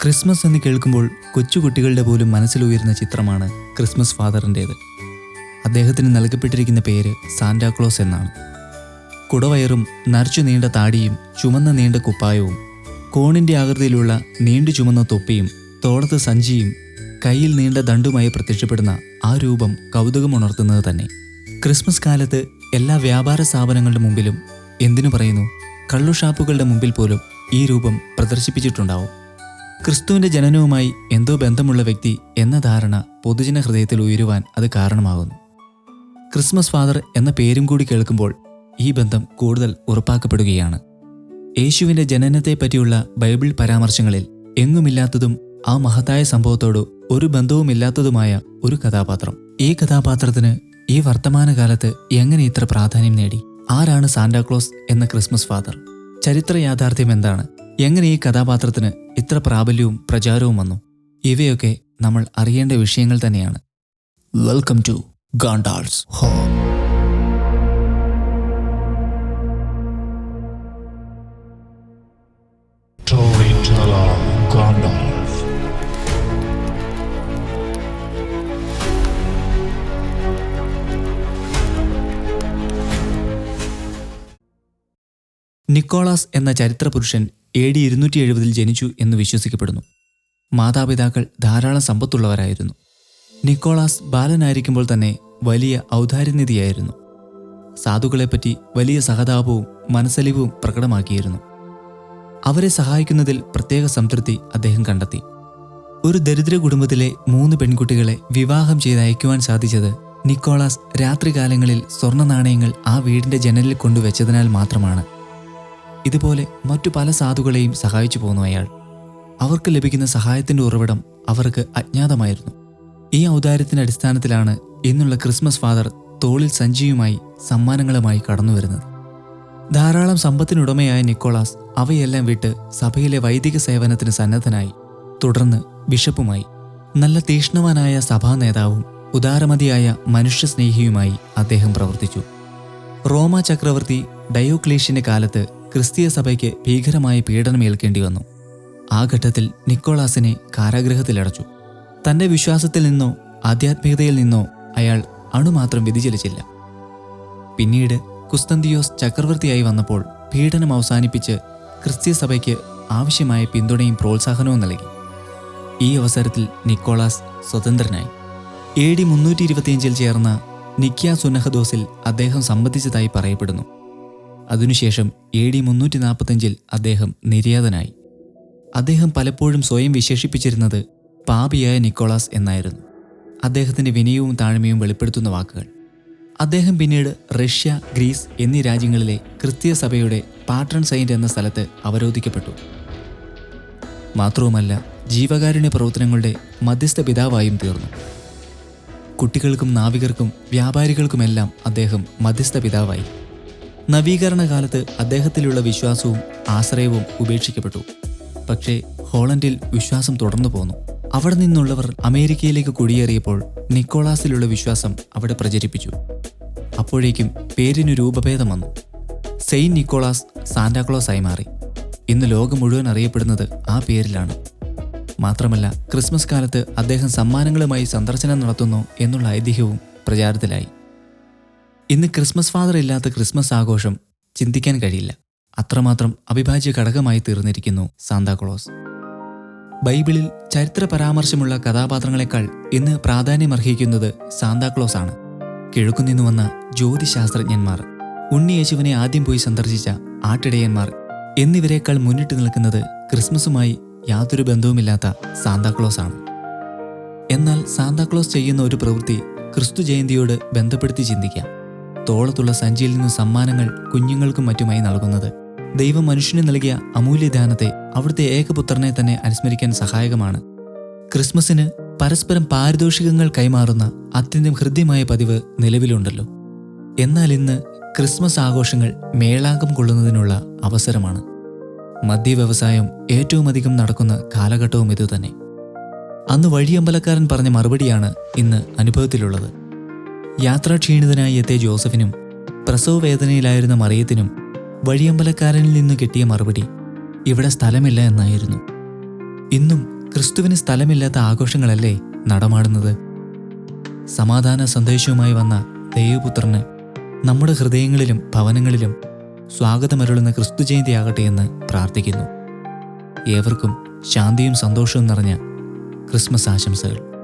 Christmas എന്ന് കേൾക്കുമ്പോൾ കൊച്ചുകുട്ടികളുടെ പോലും മനസ്സിലുയരുന്ന ചിത്രമാണ് ക്രിസ്മസ് ഫാദറിൻ്റേത്. അദ്ദേഹത്തിന് നൽകപ്പെട്ടിരിക്കുന്ന പേര് സാന്റാക്ലോസ് എന്നാണ്. കുടവയറും നരച്ചു നീണ്ട താടിയും ചുമന്ന നീണ്ട കുപ്പായവും കോണിൻ്റെ ആകൃതിയിലുള്ള നീണ്ടു ചുമന്ന തൊപ്പിയും തോളത്ത് സഞ്ചിയും കയ്യിൽ നീണ്ട ദണ്ടുമായി പ്രത്യക്ഷപ്പെടുന്ന ആ രൂപം കൗതുകമുണർത്തുന്നത് തന്നെ. ക്രിസ്മസ് കാലത്ത് എല്ലാ വ്യാപാര സ്ഥാപനങ്ങളുടെ മുമ്പിലും, എന്തിനു പറയുന്നു, കള്ളുഷാപ്പുകളുടെ മുമ്പിൽ പോലും ഈ രൂപം പ്രദർശിപ്പിച്ചിട്ടുണ്ടാവും. ക്രിസ്തുവിൻ്റെ ജനനവുമായി എന്തോ ബന്ധമുള്ള വ്യക്തി എന്ന ധാരണ പൊതുജന ഹൃദയത്തിൽ ഉയരുവാൻ അത് കാരണമാകുന്നു. ക്രിസ്മസ് ഫാദർ എന്ന പേരും കൂടി കേൾക്കുമ്പോൾ ഈ ബന്ധം കൂടുതൽ ഉറപ്പാക്കപ്പെടുകയാണ്. യേശുവിൻ്റെ ജനനത്തെപ്പറ്റിയുള്ള ബൈബിൾ പരാമർശങ്ങളിൽ എങ്ങുമില്ലാത്തതും ആ മഹത്തായ സംഭവത്തോട് ഒരു ബന്ധവുമില്ലാത്തതുമായ ഒരു കഥാപാത്രം. ഈ കഥാപാത്രത്തിന് ഈ വർത്തമാനകാലത്ത് എങ്ങനെ ഇത്ര പ്രാധാന്യം നേടി? ആരാണ് സാന്റാക്ലോസ് എന്ന ക്രിസ്മസ് ഫാദർ? ചരിത്ര യാഥാർത്ഥ്യം എന്താണ്? എങ്ങനെ ഈ കഥാപാത്രത്തിന് ഇത്ര പ്രാബല്യവും പ്രചാരവും വന്നു? ഇവയൊക്കെ നമ്മൾ അറിയേണ്ട വിഷയങ്ങൾ തന്നെയാണ്. വെൽക്കം ടു ഗാണ്ടാൾസ് ഹോം. നിക്കോളാസ് എന്ന ചരിത്ര പുരുഷൻ AD 270 ജനിച്ചു എന്ന് വിശ്വസിക്കപ്പെടുന്നു. മാതാപിതാക്കൾ ധാരാളം സമ്പത്തുള്ളവരായിരുന്നു. നിക്കോളാസ് ബാലനായിരിക്കുമ്പോൾ തന്നെ വലിയ ഔദാര്യനിധിയായിരുന്നു. സാധുക്കളെപ്പറ്റി വലിയ സഹതാപവും മനസ്സലിവും പ്രകടമാക്കിയിരുന്നു. അവരെ സഹായിക്കുന്നതിൽ പ്രത്യേക സംതൃപ്തി അദ്ദേഹം കണ്ടെത്തി. ഒരു ദരിദ്ര കുടുംബത്തിലെ 3 പെൺകുട്ടികളെ വിവാഹം ചെയ്ത് അയക്കുവാൻ സാധിച്ചത് നിക്കോളാസ് രാത്രികാലങ്ങളിൽ സ്വർണ്ണ നാണയങ്ങൾ ആ വീടിൻ്റെ ജനലിൽ കൊണ്ടുവച്ചതിനാൽ മാത്രമാണ്. ഇതുപോലെ മറ്റു പല സാധുക്കളെയും സഹായിച്ചു പോന്നു അയാൾ. അവർക്ക് ലഭിക്കുന്ന സഹായത്തിൻ്റെ ഉറവിടം അവർക്ക് അജ്ഞാതമായിരുന്നു. ഈ ഔദാര്യത്തിൻ്റെ അടിസ്ഥാനത്തിലാണ് ഇന്നുള്ള ക്രിസ്മസ് ഫാദർ തോളിൽ സഞ്ചിയുമായി സമ്മാനങ്ങളുമായി കടന്നു വരുന്നത്. ധാരാളം സമ്പത്തിനുടമയായ നിക്കോളാസ് അവയെല്ലാം വിട്ട് സഭയിലെ വൈദിക സേവനത്തിന് സന്നദ്ധനായി. തുടർന്ന് ബിഷപ്പുമായി. നല്ല തീക്ഷ്ണവാനായ സഭാ നേതാവും ഉദാരമതിയായ മനുഷ്യസ്നേഹിയുമായി അദ്ദേഹം പ്രവർത്തിച്ചു. റോമ ചക്രവർത്തി ഡയോക്ലീഷ്യന്റെ കാലത്ത് ക്രിസ്തീയ സഭയ്ക്ക് ഭീകരമായ പീഡനമേൽക്കേണ്ടി വന്നു. ആ ഘട്ടത്തിൽ നിക്കോളാസിനെ കാരാഗൃഹത്തിലടച്ചു. തൻ്റെ വിശ്വാസത്തിൽ നിന്നോ ആധ്യാത്മികതയിൽ നിന്നോ അയാൾ അണുമാത്രം വ്യതിചലിച്ചില്ല. പിന്നീട് കുസ്തന്തിയോസ് ചക്രവർത്തിയായി വന്നപ്പോൾ പീഡനം അവസാനിപ്പിച്ച് ക്രിസ്തീയ സഭയ്ക്ക് ആവശ്യമായ പിന്തുണയും പ്രോത്സാഹനവും നൽകി. ഈ അവസരത്തിൽ നിക്കോളാസ് സ്വതന്ത്രനായി. AD 325 ചേർന്ന നിക്കിയ സുന്നഹദോസിൽ അദ്ദേഹം സംബന്ധിച്ചതായി പറയപ്പെടുന്നു. അതിനുശേഷം AD 345 അദ്ദേഹം നിര്യാതനായി. അദ്ദേഹം പലപ്പോഴും സ്വയം വിശേഷിപ്പിച്ചിരുന്നത് പാപിയായ നിക്കോളാസ് എന്നായിരുന്നു. അദ്ദേഹത്തിൻ്റെ വിനയവും താഴ്മയും വെളിപ്പെടുത്തുന്ന വാക്കുകൾ. അദ്ദേഹം പിന്നീട് റഷ്യ, ഗ്രീസ് എന്നീ രാജ്യങ്ങളിലെ ക്രിസ്തീയ സഭയുടെ പാട്രൺ സെയിന്റ് എന്ന സ്ഥലത്ത് അവരോധിക്കപ്പെട്ടു. മാത്രവുമല്ല, ജീവകാരുണ്യ പ്രവർത്തനങ്ങളുടെ മധ്യസ്ഥ പിതാവായും തീർന്നു. കുട്ടികൾക്കും നാവികർക്കും വ്യാപാരികൾക്കുമെല്ലാം അദ്ദേഹം മധ്യസ്ഥ പിതാവായി. നവീകരണ കാലത്ത് അദ്ദേഹത്തിലുള്ള വിശ്വാസവും ആശ്രയവും ഉപേക്ഷിക്കപ്പെട്ടു. പക്ഷേ ഹോളണ്ടിൽ വിശ്വാസം തുടർന്നു പോന്നു. അവിടെ നിന്നുള്ളവർ അമേരിക്കയിലേക്ക് കുടിയേറിയപ്പോൾ നിക്കോളാസിലുള്ള വിശ്വാസം അവിടെ പ്രചരിപ്പിച്ചു. അപ്പോഴേക്കും പേരിന് രൂപഭേദം വന്നു. സെയിന്റ് നിക്കോളാസ് സാന്റാക്ലോസ് ആയി മാറി. ഇന്ന് ലോകം മുഴുവൻ അറിയപ്പെടുന്നത് ആ പേരിലാണ്. മാത്രമല്ല, ക്രിസ്മസ് കാലത്ത് അദ്ദേഹം സമ്മാനങ്ങളുമായി സന്ദർശനം നടത്തുന്നു എന്നുള്ള ഐതിഹ്യവും പ്രചാരത്തിലായി. ഇന്ന് ക്രിസ്മസ് ഫാദർ ഇല്ലാത്ത ക്രിസ്മസ് ആഘോഷം ചിന്തിക്കാൻ കഴിയില്ല. അത്രമാത്രം അവിഭാജ്യ ഘടകമായി തീർന്നിരിക്കുന്നു സാന്താക്ലോസ്. ബൈബിളിൽ ചരിത്ര പരാമർശമുള്ള കഥാപാത്രങ്ങളെക്കാൾ ഇന്ന് പ്രാധാന്യമർഹിക്കുന്നത് സാന്താക്ലോസ് ആണ്. കിഴക്കുനിന്നു വന്ന ജ്യോതിശാസ്ത്രജ്ഞന്മാർ, ഉണ്ണിയേശുവിനെ ആദ്യം പോയി സന്ദർശിച്ച ആട്ടിടയന്മാർ എന്നിവരെക്കാൾ മുന്നിട്ട് നിൽക്കുന്നത് ക്രിസ്മസുമായി യാതൊരു ബന്ധവുമില്ലാത്ത സാന്താക്ലോസ് ആണ്. എന്നാൽ സാന്താക്ലോസ് ചെയ്യുന്ന ഒരു പ്രവൃത്തി ക്രിസ്തു ജയന്തിയോട് ബന്ധപ്പെടുത്തി ചിന്തിക്കാം. തോളത്തുള്ള സഞ്ചിയിൽ നിന്ന് സമ്മാനങ്ങൾ കുഞ്ഞുങ്ങൾക്കും മറ്റുമായി നൽകുന്നത് ദൈവം മനുഷ്യന് നൽകിയ അമൂല്യദാനത്തെ, അവിടുത്തെ ഏകപുത്രനെ തന്നെ അനുസ്മരിക്കാൻ സഹായകമാണ്. ക്രിസ്മസിന് പരസ്പരം പാരിതോഷികങ്ങൾ കൈമാറുന്ന അത്യന്തം ഹൃദ്യമായ പതിവ് നിലവിലുണ്ടല്ലോ. എന്നാൽ ഇന്ന് ക്രിസ്മസ് ആഘോഷങ്ങൾ മേളാങ്കം കൊള്ളുന്നതിനുള്ള അവസരമാണ്. മദ്യവ്യവസായം ഏറ്റവും അധികം നടക്കുന്ന കാലഘട്ടവും ഇതുതന്നെ. അന്ന് വഴിയമ്പലക്കാരൻ പറഞ്ഞ മറുപടിയാണ് ഇന്ന് അനുഭവത്തിലുള്ളത്. യാത്രാക്ഷീണിതനായി എത്തിയ ജോസഫിനും പ്രസവവേദനയിലായിരുന്ന മറിയത്തിനും വഴിയമ്പലക്കാരനിൽ നിന്ന് കിട്ടിയ മറുപടി ഇവിടെ സ്ഥലമില്ല എന്നായിരുന്നു. ഇന്നും ക്രിസ്തുവിന് സ്ഥലമില്ലാത്ത ആഘോഷങ്ങളല്ലേ നടമാടുന്നത്? സമാധാന സന്ദേശവുമായി വന്ന ദൈവപുത്രന് നമ്മുടെ ഹൃദയങ്ങളിലും ഭവനങ്ങളിലും സ്വാഗതമരുളുന്ന ക്രിസ്തു ജയന്തിയാകട്ടെ എന്ന് പ്രാർത്ഥിക്കുന്നു. ഏവർക്കും ശാന്തിയും സന്തോഷവും നിറഞ്ഞ ക്രിസ്മസ് ആശംസകൾ.